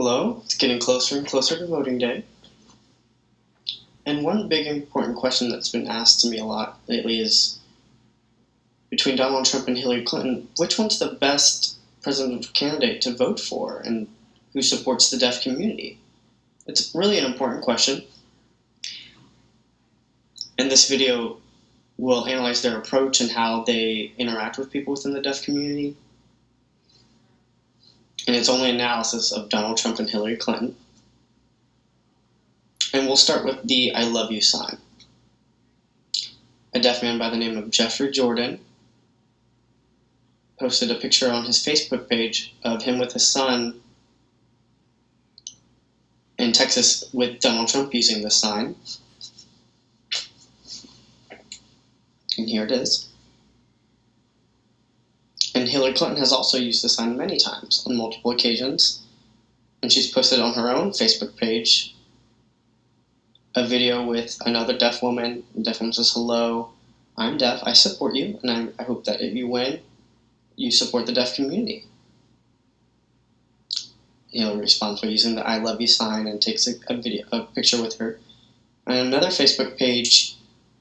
Hello, it's getting closer and closer to voting day. And one big important question that's been asked to me a lot lately is, between Donald Trump and Hillary Clinton, which one's the best presidential candidate to vote for and who supports the deaf community? It's really an important question. And this video will analyze their approach and how they interact with people within the deaf community. And it's only analysis of Donald Trump and Hillary Clinton. And we'll start with the I love you sign. A deaf man by the name of Jeffrey Jordan posted a picture on his Facebook page of him with his son in Texas with Donald Trump using this sign. And here it is. And Hillary Clinton has also used the sign many times on multiple occasions. And she's posted on her own Facebook page a video with another deaf woman. The deaf woman says, "Hello, I'm deaf. I support you, and I hope that if you win, you support the deaf community." Hillary responds by using the I love you sign and takes a picture with her. And another Facebook page,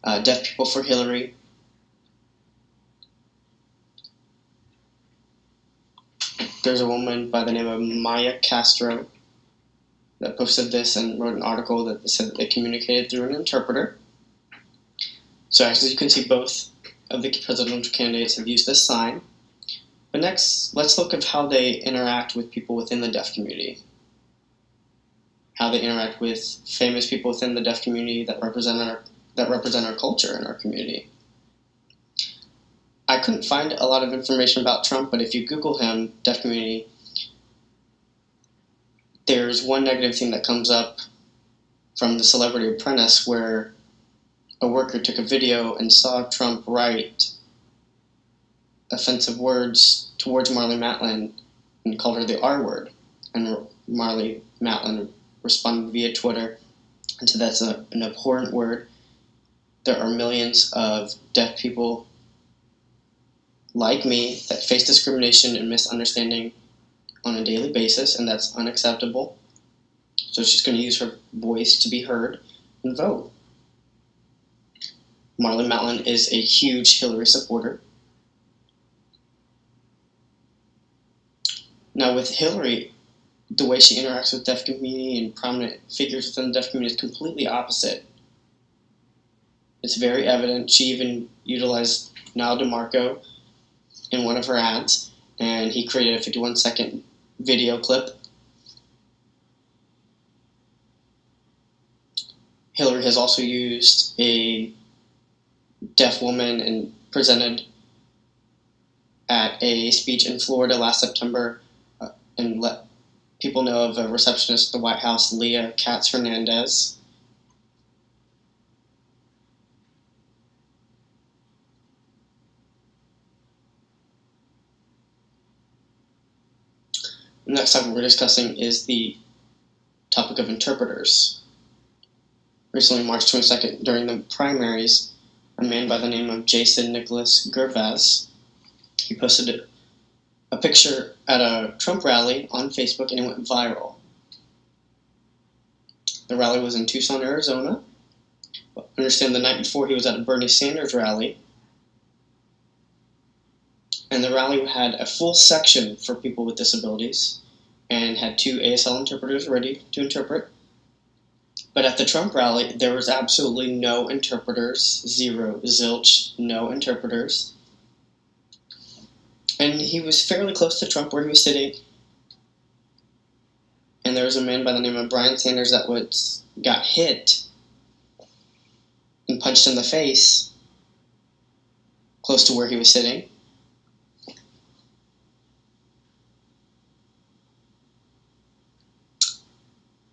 Deaf People for Hillary. There's a woman by the name of Maya Castro that posted this and wrote an article that said that they communicated through an interpreter. So as you can see, both of the presidential candidates have used this sign. But next, let's look at how they interact with people within the deaf community. How they interact with famous people within the deaf community that represent our culture and our community. I couldn't find a lot of information about Trump, but if you Google him, deaf community, there's one negative thing that comes up from the Celebrity Apprentice where a worker took a video and saw Trump write offensive words towards Marlee Matlin and called her the R word. And Marlee Matlin responded via Twitter and said that's an abhorrent word. There are millions of deaf people like me that face discrimination and misunderstanding on a daily basis, and that's unacceptable. So she's going to use her voice to be heard and vote. Marlee Matlin is a huge Hillary supporter. Now with Hillary, the way she interacts with deaf community and prominent figures within the deaf community is completely opposite. It's very evident. She even utilized Niall DeMarco in one of her ads, and he created a 51-second video clip. Hillary has also used a deaf woman and presented at a speech in Florida last September and let people know of a receptionist at the White House, Leah Katz Hernandez. The next topic we're discussing is the topic of interpreters. Recently, March 22nd, during the primaries, a man by the name of Jason Nicholas Gervais, he posted a picture at a Trump rally on Facebook and it went viral. The rally was in Tucson, Arizona. Understand the night before he was at a Bernie Sanders rally. And the rally had a full section for people with disabilities and had 2 ASL interpreters ready to interpret. But at the Trump rally, there was absolutely no interpreters, zero, zilch, no interpreters. And he was fairly close to Trump where he was sitting. And there was a man by the name of Brian Sanders that got hit and punched in the face close to where he was sitting.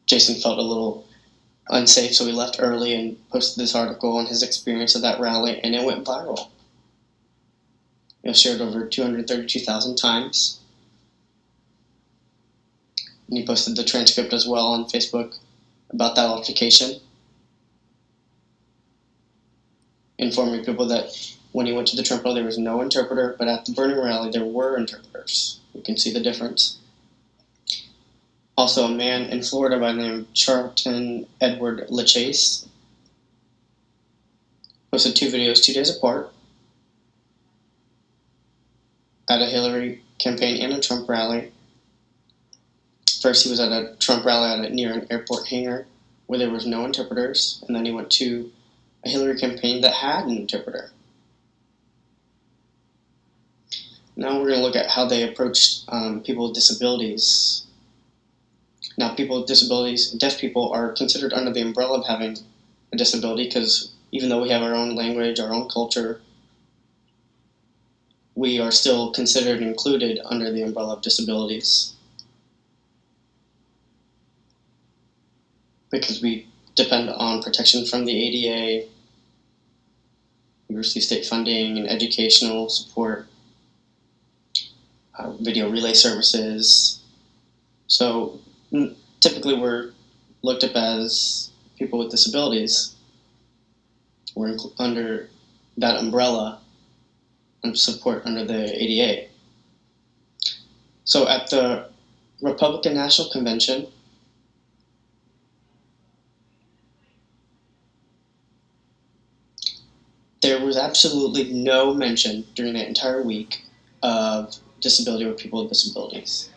Jason felt a little unsafe, so he left early and posted this article on his experience of that rally, and it went viral. It was shared over 232,000 times. And he posted the transcript as well on Facebook about that altercation, informing people that when he went to the Trump rally there was no interpreter, but at the Bernie rally there were interpreters. You can see the difference. Also, a man in Florida by the name of Charlton Edward LaChase posted 2 videos 2 days apart at a Hillary campaign and a Trump rally. First, he was at a Trump rally near an airport hangar where there was no interpreters, and then he went to a Hillary campaign that had an interpreter. Now we're going to look at how they approached people with disabilities. Now, people with disabilities, deaf people, are considered under the umbrella of having a disability because even though we have our own language, our own culture, we are still considered included under the umbrella of disabilities because we depend on protection from the ADA, we receive state funding and educational support, video relay services. So typically we're looked up as people with disabilities. We're under that umbrella and support under the ADA. So at the Republican National Convention, there was absolutely no mention during that entire week of disability or people with disabilities.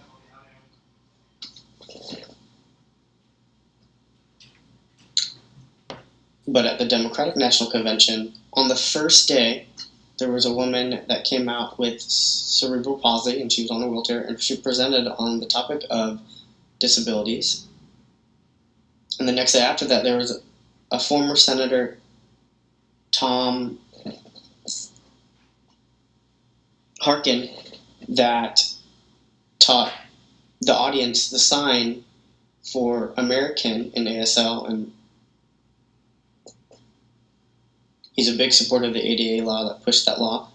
But at the Democratic National Convention, on the first day, there was a woman that came out with cerebral palsy, and she was on a wheelchair, and she presented on the topic of disabilities. And the next day after that, there was a former Senator, Tom Harkin, that taught the audience the sign for American in ASL, and he's a big supporter of the ADA law that pushed that law.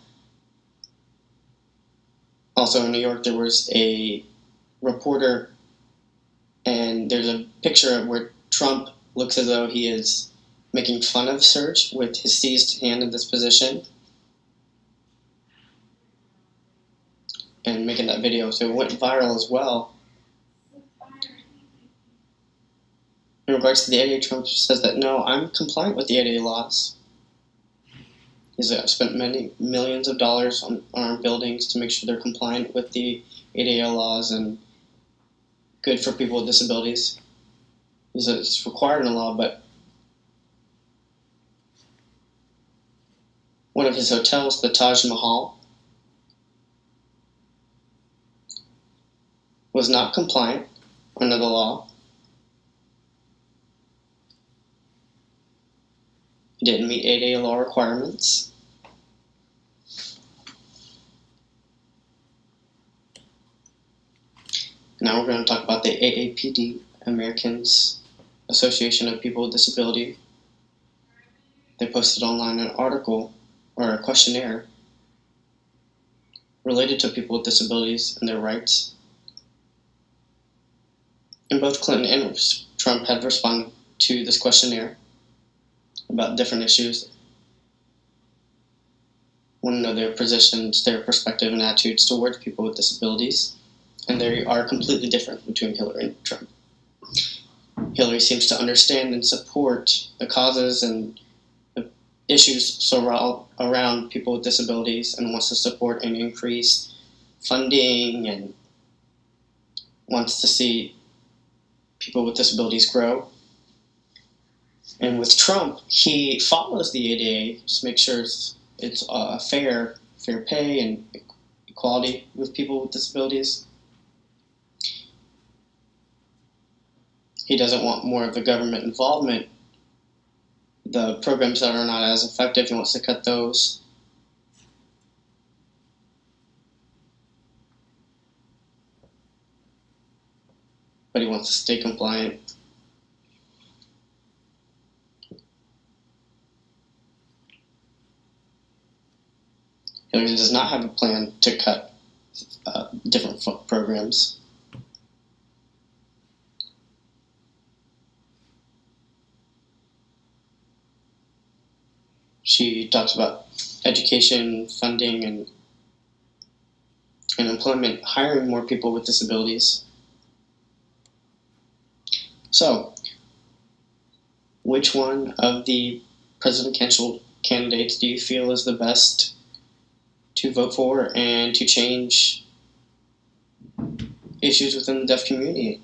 Also in New York, there was a reporter, and there's a picture where Trump looks as though he is making fun of Serge with his seized hand in this position, and making that video, so it went viral as well. In regards to the ADA, Trump says that, no, I'm compliant with the ADA laws. He's spent many millions of dollars on our buildings to make sure they're compliant with the ADA laws and good for people with disabilities. He said it's required in the law, but one of his hotels, the Taj Mahal, was not compliant under the law. He didn't meet ADA law requirements. Now we're going to talk about the AAPD, Americans Association of People with Disability. They posted online an article or a questionnaire related to people with disabilities and their rights. And both Clinton and Trump had responded to this questionnaire about different issues. Want to know their positions, their perspective and attitudes towards people with disabilities. And they are completely different between Hillary and Trump. Hillary seems to understand and support the causes and the issues around people with disabilities and wants to support and increase funding and wants to see people with disabilities grow. And with Trump, he follows the ADA, just makes sure it's fair pay and equality with people with disabilities. He doesn't want more of the government involvement. The programs that are not as effective, he wants to cut those. But he wants to stay compliant. Hillary does not have a plan to cut different programs. She talks about education, funding, and employment, hiring more people with disabilities. So, which one of the presidential candidates do you feel is the best to vote for and to change issues within the deaf community?